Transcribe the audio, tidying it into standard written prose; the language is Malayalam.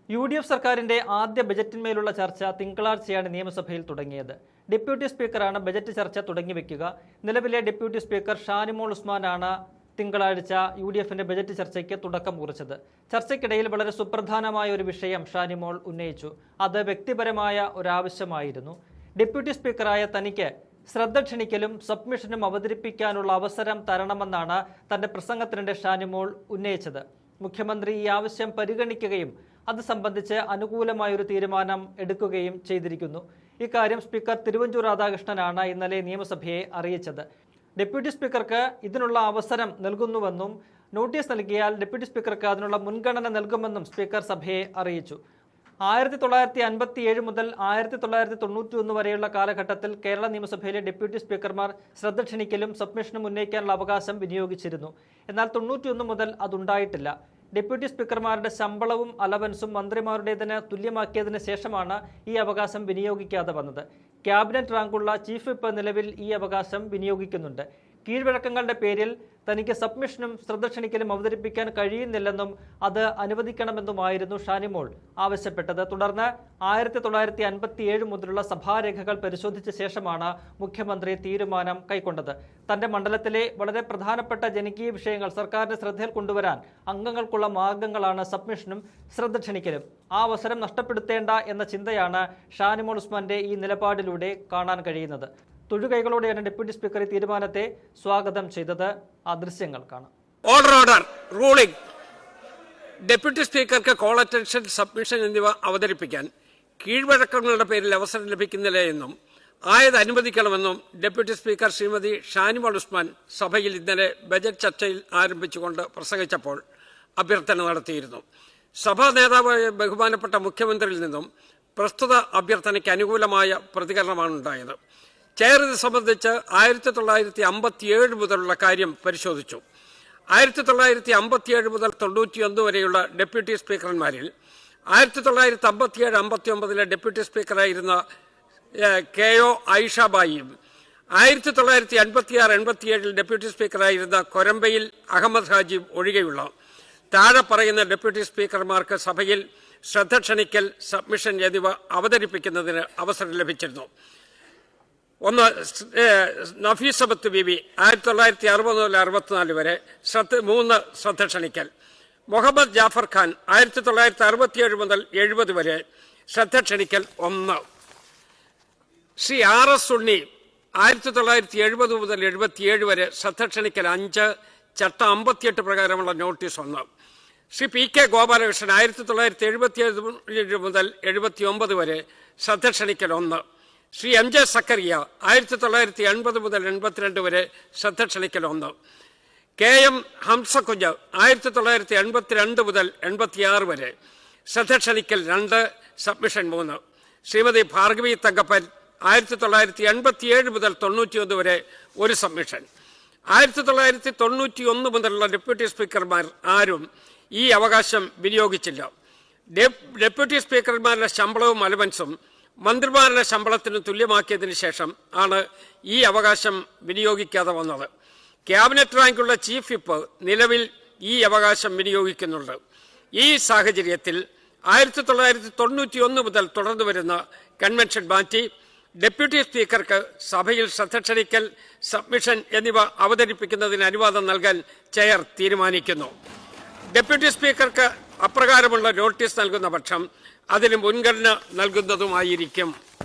UDF സർക്കാരിന്റെ ആദ്യ ബജറ്റിന്മേലുള്ള ചർച്ച തിങ്കളാഴ്ചയാണ് നിയമസഭയിൽ തുടങ്ങിയത്. ഡെപ്യൂട്ടി സ്പീക്കറാണ് ബജറ്റ് ചർച്ച തുടങ്ങിവെക്കുക. നിലവിലെ ഡെപ്യൂട്ടി സ്പീക്കർ ഷാനിമോൾ ഉസ്മാനാണ് തിങ്കളാഴ്ച UDFന്റെ ബജറ്റ് ചർച്ചയ്ക്ക് തുടക്കം കുറിച്ചത്. ചർച്ചയ്ക്കിടയിൽ വളരെ സുപ്രധാനമായ ഒരു വിഷയം ഷാനിമോൾ ഉന്നയിച്ചു. അത് വ്യക്തിപരമായ ഒരാവശ്യമായിരുന്നു. ഡെപ്യൂട്ടി സ്പീക്കറായ തനിക്ക് ശ്രദ്ധ ക്ഷണിക്കലും സബ്മിഷനും അവതരിപ്പിക്കാനുള്ള അവസരം തരണമെന്നാണ് തന്റെ പ്രസംഗത്തിനിടെ ഷാനിമോൾ ഉന്നയിച്ചത്. മുഖ്യമന്ത്രി ഈ ആവശ്യം പരിഗണിക്കുകയും അത് സംബന്ധിച്ച് അനുകൂലമായൊരു തീരുമാനം എടുക്കുകയും ചെയ്തിരിക്കുന്നു. ഇക്കാര്യം സ്പീക്കർ തിരുവഞ്ചൂർ രാധാകൃഷ്ണനാണ് ഇന്നലെ നിയമസഭയെ അറിയിച്ചത്. ഡെപ്യൂട്ടി സ്പീക്കർക്ക് ഇതിനുള്ള അവസരം നൽകുന്നുവെന്നും നോട്ടീസ് നൽകിയാൽ ഡെപ്യൂട്ടി സ്പീക്കർക്ക് അതിനുള്ള മുൻഗണന നൽകുമെന്നും സ്പീക്കർ സഭയെ അറിയിച്ചു. 1957 മുതൽ 1991 വരെയുള്ള കാലഘട്ടത്തിൽ കേരള നിയമസഭയിലെ ഡെപ്യൂട്ടി സ്പീക്കർമാർ ശ്രദ്ധ ക്ഷണിക്കലും സബ്മിഷനും ഉന്നയിക്കാനുള്ള അവകാശം വിനിയോഗിച്ചിരുന്നു. എന്നാൽ 91 മുതൽ അതുണ്ടായിട്ടില്ല. ഡെപ്യൂട്ടി സ്പീക്കർമാരുടെ ശമ്പളവും അലവൻസും മന്ത്രിമാരുടേതിന് തുല്യമാക്കിയതിന് ശേഷമാണ് ഈ അവകാശം വിനിയോഗിക്കാതെ വന്നത്. ക്യാബിനറ്റ് റാങ്കുള്ള ചീഫ് വിപ്പ് നിലവിൽ ഈ അവകാശം വിനിയോഗിക്കുന്നുണ്ട്. കീഴ്വഴക്കങ്ങളുടെ പേരിൽ തനിക്ക് സബ്മിഷനും ശ്രദ്ധ ക്ഷണിക്കലും അവതരിപ്പിക്കാൻ കഴിയുന്നില്ലെന്നും അത് അനുവദിക്കണമെന്നുമായിരുന്നു ഷാനിമോൾ ആവശ്യപ്പെട്ടത്. തുടർന്ന് 1957 മുതലുള്ള സഭാരേഖകൾ പരിശോധിച്ച ശേഷമാണ് മുഖ്യമന്ത്രി തീരുമാനം കൈക്കൊണ്ടത്. തന്റെ മണ്ഡലത്തിലെ വളരെ പ്രധാനപ്പെട്ട ജനകീയ വിഷയങ്ങൾ സർക്കാരിന്റെ ശ്രദ്ധയിൽ കൊണ്ടുവരാൻ അംഗങ്ങൾക്കുള്ള മാർഗങ്ങളാണ് സബ്മിഷനും ശ്രദ്ധ ക്ഷണിക്കലും. ആ അവസരം നഷ്ടപ്പെടുത്തേണ്ട എന്ന ചിന്തയാണ് ഷാനിമോൾ ഉസ്മാന്റെ ഈ നിലപാടിലൂടെ കാണാൻ കഴിയുന്നത്. തൊഴുകൈകളോടെയാണ് ഡെപ്യൂട്ടി സ്പീക്കർ ഈ തീരുമാനത്തെ സ്വാഗതം ചെയ്തത്. ആ ദൃശ്യങ്ങൾ കാണാം. Order ruling. ഡെപ്യൂട്ടി സ്പീക്കർക്ക് കോൾ അറ്റൻഷൻ, സബ്മിഷൻ എന്നിവ അവതരിപ്പിക്കാൻ കീഴ്വഴക്കങ്ങളുടെ പേരിൽ അവസരം ലഭിക്കുന്നില്ല എന്നും ആയത് അനുവദിക്കണമെന്നും ഡെപ്യൂട്ടി സ്പീക്കർ ശ്രീമതി ഷാനിമോൾ ഉസ്മാൻ സഭയിൽ ഇന്നലെ ബജറ്റ് ചർച്ചയിൽ ആരംഭിച്ചുകൊണ്ട് പ്രസംഗിച്ചപ്പോൾ അഭ്യർത്ഥന നടത്തിയിരുന്നു. സഭാ നേതാവായ ബഹുമാനപ്പെട്ട മുഖ്യമന്ത്രിയിൽ നിന്നും പ്രസ്തുത അഭ്യർത്ഥനയ്ക്ക് അനുകൂലമായ പ്രതികരണമാണ് ഉണ്ടായത്. ചെയർ ഇത് സംബന്ധിച്ച് 1957 മുതലുള്ള കാര്യം പരിശോധിച്ചു. 1957 മുതൽ 91 വരെയുള്ള ഡെപ്യൂട്ടി സ്പീക്കർമാരിൽ 1957-59 ഡെപ്യൂട്ടി സ്പീക്കറായിരുന്ന KO ഐഷാബായിയും 1986-87 ഡെപ്യൂട്ടി സ്പീക്കറായിരുന്ന കൊരമ്പയിൽ അഹമ്മദ് ഹാജിയും ഒഴികെയുള്ള താഴെ പറയുന്ന ഡെപ്യൂട്ടി സ്പീക്കർമാർക്ക് സഭയിൽ ശ്രദ്ധ ക്ഷണിക്കൽ, സബ്മിഷൻ എന്നിവ അവതരിപ്പിക്കുന്നതിന് അവസരം ലഭിച്ചിരുന്നു. ഒന്ന്, നഫീസബത്ത് ബീബി 1960 മുതൽ 64 വരെ 3 ശ്രദ്ധ ക്ഷണിക്കൽ. മുഹമ്മദ് ജാഫർ ഖാൻ 1967 മുതൽ 70 വരെ ശ്രദ്ധ ക്ഷണിക്കൽ 1. ശ്രീ RS ഉണ്ണി 1970 മുതൽ 77 വരെ ശ്രദ്ധ ക്ഷണിക്കൽ 5, ചട്ടം 58 പ്രകാരമുള്ള നോട്ടീസ് 1. ശ്രീ PK ഗോപാലകൃഷ്ണൻ 1977 മുതൽ 79 വരെ ശ്രദ്ധ ക്ഷണിക്കൽ 1. ശ്രീ MJ സക്കറിയ 1980 മുതൽ 82 വരെ ശ്രദ്ധ ക്ഷണിക്കൽ 1. KM ഹംസകുഞ്ഞ് 1982 മുതൽ 86 വരെ ശ്രദ്ധ ക്ഷണിക്കൽ 2, സബ്മിഷൻ 3. ശ്രീമതി ഭാർഗവി തങ്കപ്പൻ 1987 മുതൽ 91 വരെ 1 സബ്മിഷൻ. 1991 മുതലുള്ള ഡെപ്യൂട്ടി സ്പീക്കർമാർ ആരും ഈ അവകാശം വിനിയോഗിച്ചില്ല. ഡെപ്യൂട്ടി സ്പീക്കർമാരുടെ ശമ്പളവും അലവൻസും മന്ത്രിമാരുടെ ശമ്പളത്തിന് തുല്യമാക്കിയതിനു ശേഷം ആണ് ഈ അവകാശം വിനിയോഗിക്കാതെ വന്നത്. ക്യാബിനറ്റ് റാങ്കുള്ള ചീഫ് വിപ്പ് നിലവിൽ ഈ അവകാശം വിനിയോഗിക്കുന്നുണ്ട്. ഈ സാഹചര്യത്തിൽ 1991 മുതൽ തുടർന്നു വരുന്ന കൺവെൻഷൻ മാറ്റി ഡെപ്യൂട്ടി സ്പീക്കർക്ക് സഭയിൽ ശ്രദ്ധ ക്ഷണിക്കൽ, സബ്മിഷൻ എന്നിവ അവതരിപ്പിക്കുന്നതിന് അനുവാദം നൽകാൻ ചെയർ തീരുമാനിക്കുന്നു. ഡെപ്യൂട്ടി സ്പീക്കർക്ക് അപ്രകാരമുള്ള നോട്ടീസ് നൽകുന്ന പക്ഷം അതിന് മുൻഗണന നൽകുന്നതുമായിരിക്കും.